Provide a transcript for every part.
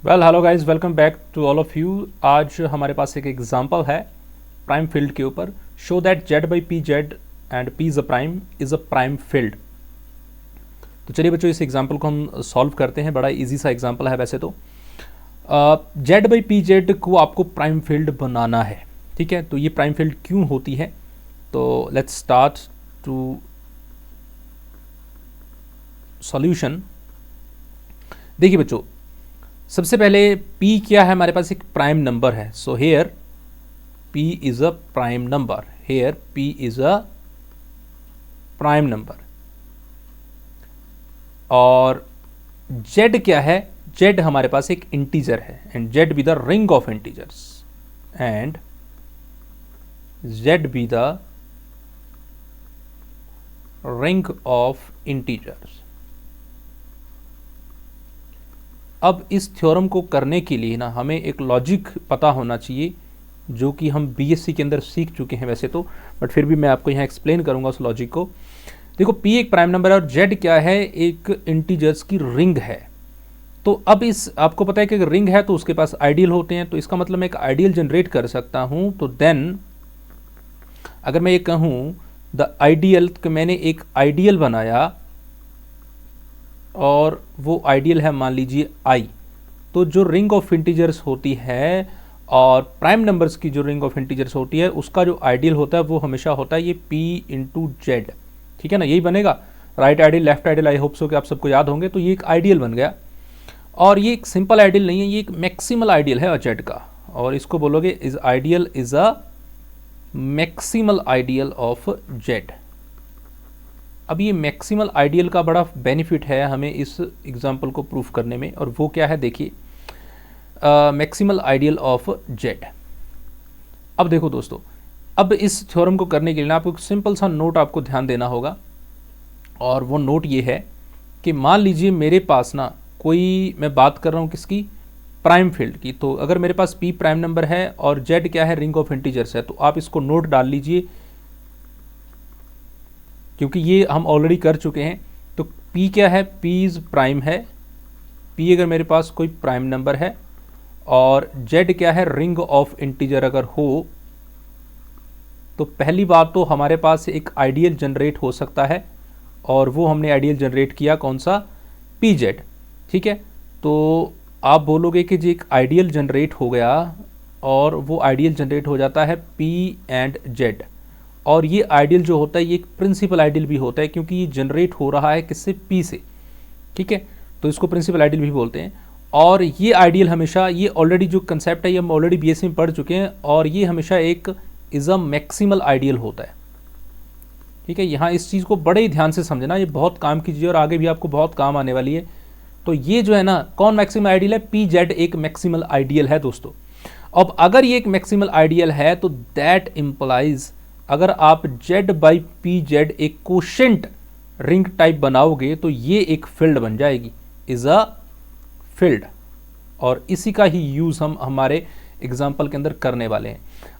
Well hello guys, welcome back to all of you. आज हमारे पास एक एग्जांपल है प्राइम फील्ड के ऊपर। Show that Z by P Z and P is a prime field. तो चलिए बच्चों, इस एग्जांपल को हम सॉल्व करते हैं। बड़ा इजी सा एग्जांपल है वैसे तो। जेड बाई पी जेड को आपको प्राइम फील्ड बनाना है, ठीक है। तो ये प्राइम फील्ड क्यों होती है, तो लेट्स स्टार्ट टू सॉल्यूशन। देखिए बच्चों, सबसे पहले p क्या है, हमारे पास एक प्राइम नंबर है। So here p is a prime number, here p is a prime number. और z क्या है, z हमारे पास एक इंटीजर है and z be the ring of integers, and z be the ring of integers. अब इस theorem को करने के लिए ना हमें एक लॉजिक पता होना चाहिए, जो कि हम बीएससी के अंदर सीख चुके हैं वैसे तो, बट फिर भी मैं आपको यहाँ एक्सप्लेन करूँगा उस लॉजिक को। देखो, p एक प्राइम नंबर है और z क्या है, एक इंटीजर्स की रिंग है। तो अब इस आपको पता है कि रिंग है तो उसके पास आइडियल होते हैं, तो इसका मतलब मैं एक आइडियल जनरेट कर सकता हूँ। तो देन अगर मैं ये कहूँ द आइडियल, कि मैंने एक आइडियल बनाया और वो आइडियल है मान लीजिए i, तो जो रिंग ऑफ इंटीजर्स होती है और प्राइम नंबर्स की जो रिंग ऑफ इंटीजर्स होती है उसका जो आइडियल होता है वो हमेशा होता है ये p इंटू जेड, ठीक है ना। यही बनेगा right ideal, left ideal. I hope so कि आप सबको याद होंगे। तो ये एक आइडियल बन गया, और ये एक सिंपल आइडियल नहीं है, ये एक मैक्सिमल आइडियल है जेड का, और इसको बोलोगे is ideal is a maximal ideal of Z. अब ये मैक्सिमल आइडियल का बड़ा बेनिफिट है हमें इस एग्जांपल को प्रूफ करने में, और वो क्या है, देखिए मैक्सिमल आइडियल ऑफ जेड। अब देखो दोस्तों, अब इस थ्योरम को करने के लिए ना आपको एक सिंपल सा नोट आपको ध्यान देना होगा, और वो नोट ये है कि मान लीजिए मेरे पास ना कोई, मैं बात कर रहा हूँ किसकी, प्राइम फील्ड की। तो अगर मेरे पास p प्राइम नंबर है और z क्या है, रिंग ऑफ इंटीजर्स है, तो आप इसको नोट डाल लीजिए, क्योंकि ये हम ऑलरेडी कर चुके हैं। तो p क्या है, p इज प्राइम है। p अगर मेरे पास कोई प्राइम नंबर है और z क्या है, रिंग ऑफ इंटीजर अगर हो, तो पहली बात तो हमारे पास एक आइडियल जनरेट हो सकता है, और वो हमने आइडियल जनरेट किया कौन सा, pz, ठीक है। तो आप बोलोगे कि जी एक आइडियल जनरेट हो गया, और वो आइडियल जनरेट हो जाता है p एंड z, और ये आइडियल जो होता है ये एक प्रिंसिपल आइडियल भी होता है, क्योंकि ये जनरेट हो रहा है किससे, p से, ठीक है। तो इसको प्रिंसिपल आइडियल भी बोलते हैं। और ये आइडियल हमेशा, ये ऑलरेडी जो कंसेप्ट है ये हम ऑलरेडी बीएससी में पढ़ चुके हैं, और ये हमेशा एक इज अ मैक्सिमल आइडियल होता है, ठीक है। यहाँ इस चीज़ को बड़े ही ध्यान से समझना, ये बहुत काम की चीज़ है और आगे भी आपको बहुत काम आने वाली है। तो ये जो है ना, कौन मैक्सिमल आइडियल है, पी जेड एक मैक्सिमल आइडियल है दोस्तों। अब अगर ये एक मैक्सिमल आइडियल है तो दैट इम्प्लाइज, अगर आप z बाई पी जेड एक कोशेंट रिंग टाइप बनाओगे तो ये एक फील्ड बन जाएगी, इज अ फील्ड। और इसी का ही यूज हम हमारे एग्जाम्पल के अंदर करने वाले हैं।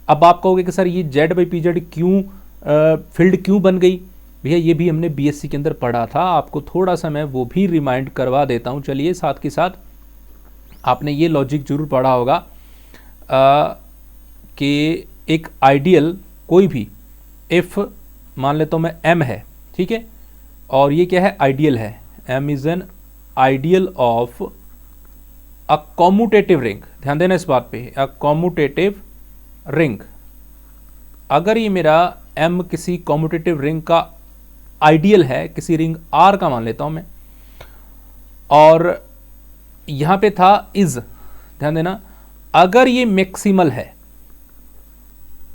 अब आप कहोगे कि सर ये z बाई पी जेड क्यों फील्ड क्यों बन गई, भैया ये भी हमने बीएससी के अंदर पढ़ा था, आपको थोड़ा सा मैं वो भी रिमाइंड करवा देता हूँ। चलिए, साथ के साथ आपने ये लॉजिक जरूर पढ़ा होगा कि एक आइडियल कोई भी, इफ मान लेता हूँ मैं m है, ठीक है, और ये क्या है, आइडियल है, m is an ideal of a commutative ring. ध्यान देना इस बात पे, अ कॉम्यूटेटिव रिंग। अगर ये मेरा m किसी कॉम्यूटेटिव रिंग का आइडियल है, किसी रिंग r का मान लेता हूं मैं, और यहां पे था इज, ध्यान देना, अगर ये मैक्सिमल है,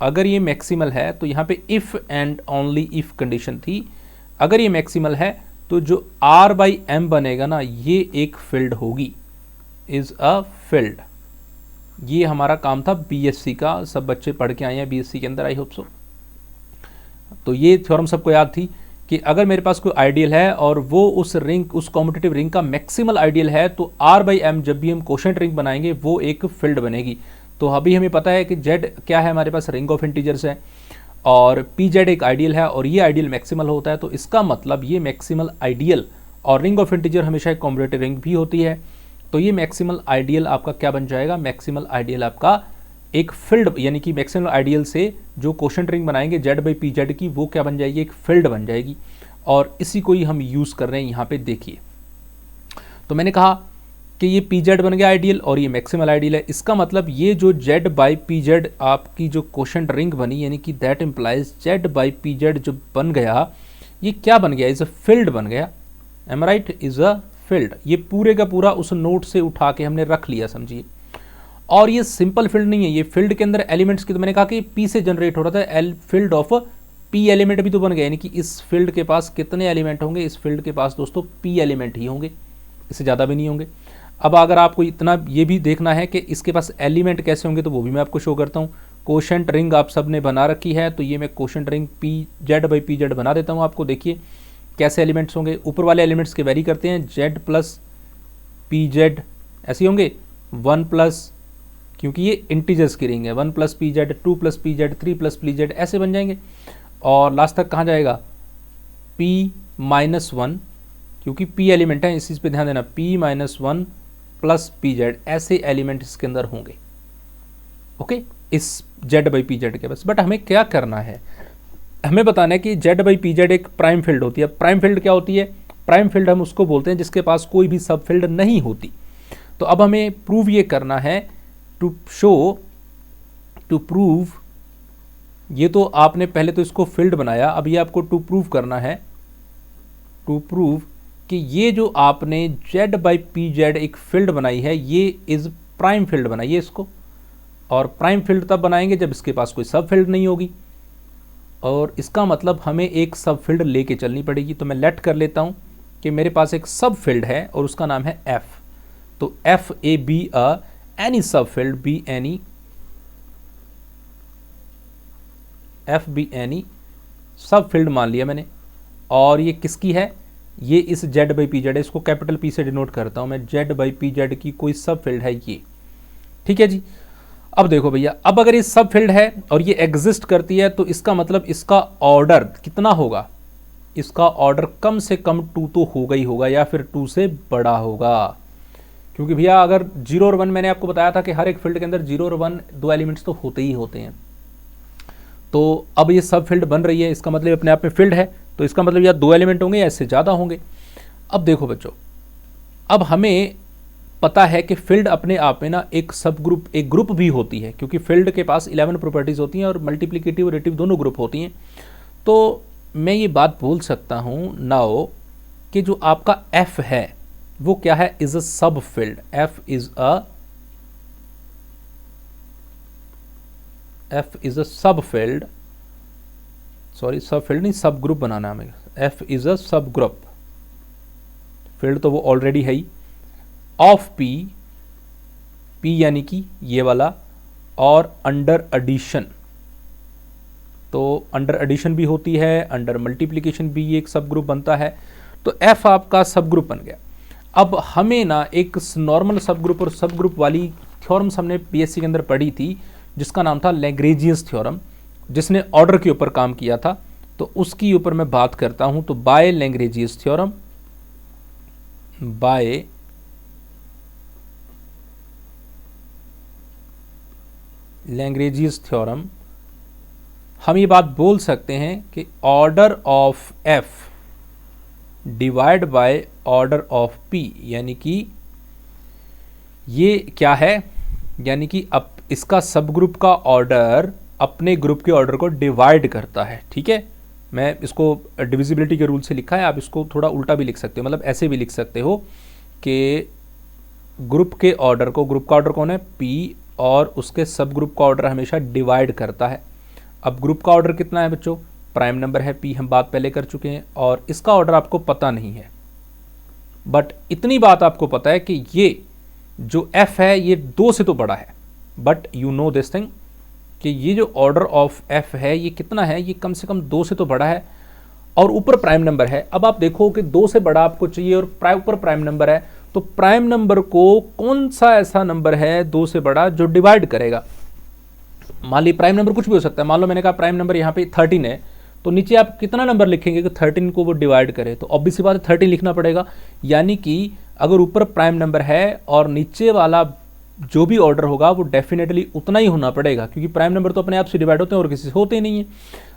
अगर ये मैक्सिमल है तो यहाँ पे if and only if condition थी। अगर ये मैक्सिमल है तो जो r बाई एम बनेगा ना, ये एक फील्ड होगी, इज अ फील्ड। ये हमारा काम था बीएससी का, सब बच्चे पढ़ के आए हैं बीएससी के अंदर, आई होप सो। तो ये थ्योरम सबको याद थी कि अगर मेरे पास कोई आइडियल है और वो उस रिंग, उस कॉम्पिटिटिव रिंग का मैक्सिमल आइडियल है, तो r बाई एम जब भी हम कोशेंट रिंग बनाएंगे वो एक फील्ड बनेगी। तो अभी हमें पता है कि z क्या है, हमारे पास रिंग ऑफ इंटीजर्स है, और पी जेड एक आइडियल है, और ये आइडियल मैक्सिमल होता है। तो इसका मतलब ये मैक्सिमल आइडियल, और रिंग ऑफ इंटीजर हमेशा एक कॉम्पिटिटिव रिंग भी होती है, तो ये मैक्सिमल आइडियल आपका क्या बन जाएगा, मैक्सिमल आइडियल आपका एक फील्ड, यानी कि मैक्सिमल आइडियल से जो क्वोशंट रिंग बनाएंगे जेड बाई पी जेड की, वो क्या बन जाएगी, एक फील्ड बन जाएगी। और इसी को ही हम यूज़ कर रहे हैं यहाँ पे, देखिए। तो मैंने कहा कि ये पी जेड बन गया आइडियल और ये मैक्सिमल आइडियल है। इसका मतलब ये जो जेड बाई पी जेड आपकी जो क्वोशंट रिंग बनी, यानी कि that implies Z by P Z जो बन गया, ये क्या बन गया, इज़ अ फील्ड बन गया। M right, is a field. ये पूरे का पूरा उस नोट से उठा के हमने रख लिया, समझिए। और ये सिंपल फील्ड नहीं है, ये फील्ड के अंदर एलिमेंट्स की, तो मैंने कहा कि पी से जनरेट हो रहा था, फील्ड ऑफ पी एलिमेंट भी तो बन गया, यानी कि इस फील्ड के पास कितने एलिमेंट होंगे, इस फील्ड के पास दोस्तों पी एलिमेंट ही होंगे, इससे ज़्यादा भी नहीं होंगे। अब अगर आपको इतना ये भी देखना है कि इसके पास एलिमेंट कैसे होंगे, तो वो भी मैं आपको शो करता हूँ। क्वोशंट रिंग आप सब ने बना रखी है, तो ये मैं quotient ring P Z by P Z बना देता हूँ आपको। देखिए कैसे एलिमेंट्स होंगे, ऊपर वाले एलिमेंट्स के वेरी करते हैं, जेड प्लस पी जेड ऐसे होंगे, 1 प्लस, क्योंकि ये इंटीजर्स की रिंग है, 1 plus P Z, 2 plus P Z, 3 plus P Z, ऐसे बन जाएंगे। और लास्ट तक कहाँ जाएगा, p माइनस 1, क्योंकि p एलिमेंट है, इस चीज़ पे ध्यान देना, p minus 1 plus P Z, ऐसे एलिमेंट इसके अंदर होंगे। ओके, इस जेड बाई पी जेड के बस। बट हमें क्या करना है, हमें बताना है कि जेड बाई पी जेड एक प्राइम फील्ड होती है। प्राइम फील्ड क्या होती है, प्राइम फील्ड हम उसको बोलते हैं जिसके पास कोई भी सब फील्ड नहीं होती। तो अब हमें प्रूव ये करना है, टू शो, टू प्रूव, ये तो आपने पहले तो इसको फील्ड बनाया, अब ये आपको टू प्रूव करना है, टू प्रूव कि ये जो आपने जेड बाई पी जेड एक फील्ड बनाई है, ये इज प्राइम फील्ड बनाइए इसको। और प्राइम फील्ड तब बनाएंगे जब इसके पास कोई सब फील्ड नहीं होगी, और इसका मतलब हमें एक सब फील्ड लेके चलनी पड़ेगी। तो मैं लेट कर लेता हूँ कि मेरे पास एक सब फील्ड है और उसका नाम है एफ। तो F A B a any sub field, B any, F B any sub field मान लिया मैंने। और ये किसकी है, ये इस जेड बाई पी जेड है, इसको कैपिटल पी से डिनोट करता हूँ मैं, जेड बाई पी जेड की कोई सब फील्ड है ये, ठीक है जी। अब देखो भैया, अब अगर ये सब फील्ड है और ये एग्जिस्ट करती है, तो इसका मतलब इसका ऑर्डर कितना होगा, इसका ऑर्डर कम से कम 2 तो होगा ही होगा, या फिर 2 से बड़ा होगा। क्योंकि भैया अगर 0 और 1, मैंने आपको बताया था कि हर एक फील्ड के अंदर 0 और 1 दो एलिमेंट्स तो होते ही होते हैं। तो अब ये सब फील्ड बन रही है, इसका मतलब अपने आप में फील्ड है, तो इसका मतलब या 2 एलिमेंट होंगे या इससे ज़्यादा होंगे। अब देखो बच्चों, अब हमें पता है कि फील्ड अपने आप में ना एक सब ग्रुप, एक ग्रुप भी होती है, क्योंकि फील्ड के पास 11 प्रॉपर्टीज़ होती हैं और मल्टीप्लिकेटिव और एडिटिव दोनों ग्रुप होती हैं। तो मैं ये बात बोल सकता हूँ नाउ कि जो आपका एफ है वो क्या है, इज अ सब फील्ड, एफ इज अ सब फील्ड, सॉरी सब फील्ड नहीं, सब ग्रुप बनाना है हमें, एफ इज अ सब ग्रुप, फील्ड तो वो ऑलरेडी है ही, ऑफ पी, पी यानी कि ये वाला, और अंडर एडिशन, तो अंडर एडिशन भी होती है, अंडर मल्टीप्लिकेशन भी एक सब ग्रुप बनता है। तो एफ आपका सब ग्रुप बन गया। अब हमें ना एक नॉर्मल सब ग्रुप और सब ग्रुप वाली थ्योरम्स हमने बीएससी के अंदर पढ़ी थी, जिसका नाम था लैग्रेंजियस थ्योरम, जिसने ऑर्डर के ऊपर काम किया था। तो उसकी ऊपर मैं बात करता हूं। तो बाय लैग्रेंजियस थ्योरम, बाय लैग्रेंजियस थ्योरम, हम ये बात बोल सकते हैं कि order of F divide by order of P, यानी कि ये क्या है, यानी कि अब इसका सब ग्रुप का ऑर्डर अपने ग्रुप के ऑर्डर को डिवाइड करता है, ठीक है। मैं इसको डिविजिबिलिटी के रूल से लिखा है, आप इसको थोड़ा उल्टा भी लिख सकते हो, मतलब ऐसे भी लिख सकते हो कि ग्रुप के ऑर्डर को, ग्रुप का ऑर्डर कौन है, पी, और उसके सब ग्रुप का ऑर्डर हमेशा डिवाइड करता है। अब ग्रुप का ऑर्डर कितना है बच्चों, प्राइम नंबर है पी, हम बात पहले कर चुके हैं, और इसका ऑर्डर आपको पता नहीं है, बट इतनी बात आपको पता है कि ये जो एफ है ये 2 से तो बड़ा है, but you know this thing कि ये जो ऑर्डर ऑफ एफ है ये कितना है, ये कम से कम 2 से तो बड़ा है, और ऊपर प्राइम नंबर है। अब आप देखो कि 2 से बड़ा आपको चाहिए और ऊपर प्राइम नंबर है, तो प्राइम नंबर को कौन सा ऐसा नंबर है 2 से बड़ा जो डिवाइड करेगा। मान ली प्राइम नंबर कुछ भी हो सकता है, मान लो मैंने कहा प्राइम नंबर यहाँ पे 13 है, तो नीचे आप कितना नंबर लिखेंगे कि 13 को वो डिवाइड करे, तो ऑब्वियस सी बात है 13 लिखना पड़ेगा। यानी कि अगर ऊपर प्राइम नंबर है और नीचे वाला जो भी ऑर्डर होगा वो डेफिनेटली उतना ही होना पड़ेगा, क्योंकि प्राइम नंबर तो अपने आप से डिवाइड होते हैं और किसी से होते ही नहीं है।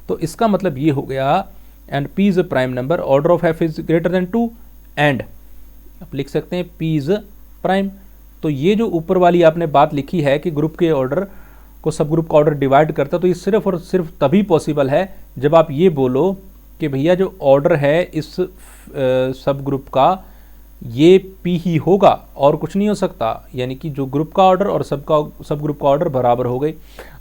तो इसका मतलब ये हो गया and p is a prime number, order of f is greater than 2 and आप लिख सकते हैं p इज प्राइम। तो ये जो ऊपर वाली आपने बात लिखी है कि ग्रुप के ऑर्डर को सब ग्रुप का ऑर्डर डिवाइड करता है, तो ये सिर्फ और सिर्फ तभी पॉसिबल है जब आप ये बोलो कि भैया जो ऑर्डर है इस सब ग्रुप का ये p ही होगा और कुछ नहीं हो सकता। यानी कि जो ग्रुप का ऑर्डर और सब ग्रुप का ऑर्डर बराबर हो गए।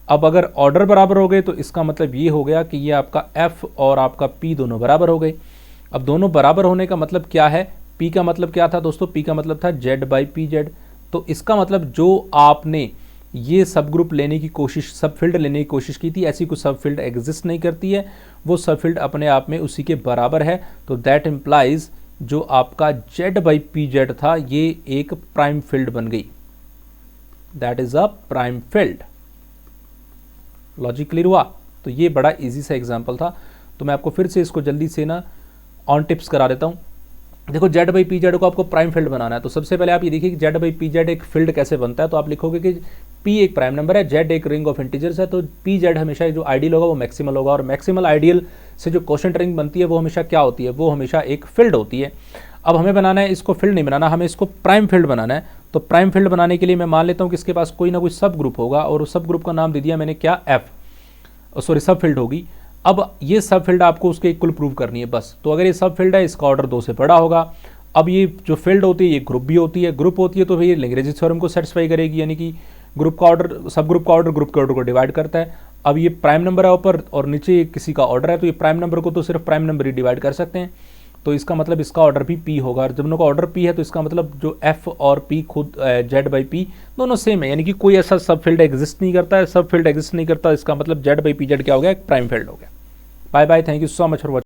अब अगर ऑर्डर बराबर हो गए तो इसका मतलब ये हो गया कि ये आपका f और आपका p दोनों बराबर हो गए। अब दोनों बराबर होने का मतलब क्या है, p का मतलब क्या था दोस्तों, p का मतलब था z बाई पी जेड। तो इसका मतलब जो आपने ये सब ग्रुप लेने की कोशिश, सब फील्ड लेने की कोशिश की थी, ऐसी कोई सब फील्ड एग्जिस्ट नहीं करती है, वो सब फील्ड अपने आप में उसी के बराबर है। तो दैट इम्प्लाइज जो आपका z बाई पी जेड था ये एक प्राइम फील्ड बन गई, that is a prime field. Logic clear हुआ? तो ये बड़ा इजी सा एग्जांपल था। तो मैं आपको फिर से इसको जल्दी से ना ऑन टिप्स करा देता हूँ। देखो z बाई पी जेड को आपको प्राइम फील्ड बनाना है, तो सबसे पहले आप ये देखिए कि z बाई पी जेड एक फील्ड कैसे बनता है। तो आप लिखोगे कि p एक प्राइम नंबर है, z एक रिंग ऑफ इंटीजर्स है, तो पी जेड हमेशा जो आइडियल होगा वो मैक्सिमल होगा, और मैक्सिमल आइडियल से जो क्वोशंट रिंग बनती है वो हमेशा क्या होती है, वो हमेशा एक फील्ड होती है। अब हमें बनाना है, इसको फील्ड नहीं बनाना, हमें इसको प्राइम फील्ड बनाना है। तो प्राइम फील्ड बनाने के लिए मैं मान लेता हूँ कि इसके पास कोई ना कोई सब ग्रुप होगा, और उस सब ग्रुप का नाम दे दिया मैंने क्या, f, सॉरी सब फील्ड होगी। अब ये सब फील्ड आपको उसके इक्वल प्रूव करनी है बस। तो अगर ये सब फील्ड है, इसका ऑर्डर 2 से बड़ा होगा। अब ये जो फील्ड होती है ये ग्रुप भी होती है, ग्रुप होती है तो फिर ये लैग्रेंज थ्योरम को सेटिस्फाई करेगी, यानी कि ग्रुप का ऑर्डर सब ग्रुप का ऑर्डर ग्रुप के ऑर्डर को डिवाइड करता है। अब ये प्राइम नंबर है ऊपर और नीचे किसी का ऑर्डर है, तो ये प्राइम नंबर को तो सिर्फ प्राइम नंबर ही डिवाइड कर सकते हैं। तो इसका मतलब इसका ऑर्डर भी p होगा, और जब दोनों का ऑर्डर p है तो इसका मतलब जो f और p खुद z बाई p दोनों सेम है, यानी कि कोई ऐसा सब फील्ड एग्जिस्ट नहीं करता है। सब फील्ड एग्जिस्ट नहीं करता, इसका मतलब z बाई पी जेड क्या हो गया, एक प्राइम फील्ड हो गया। Bye bye, thank you so much for watching.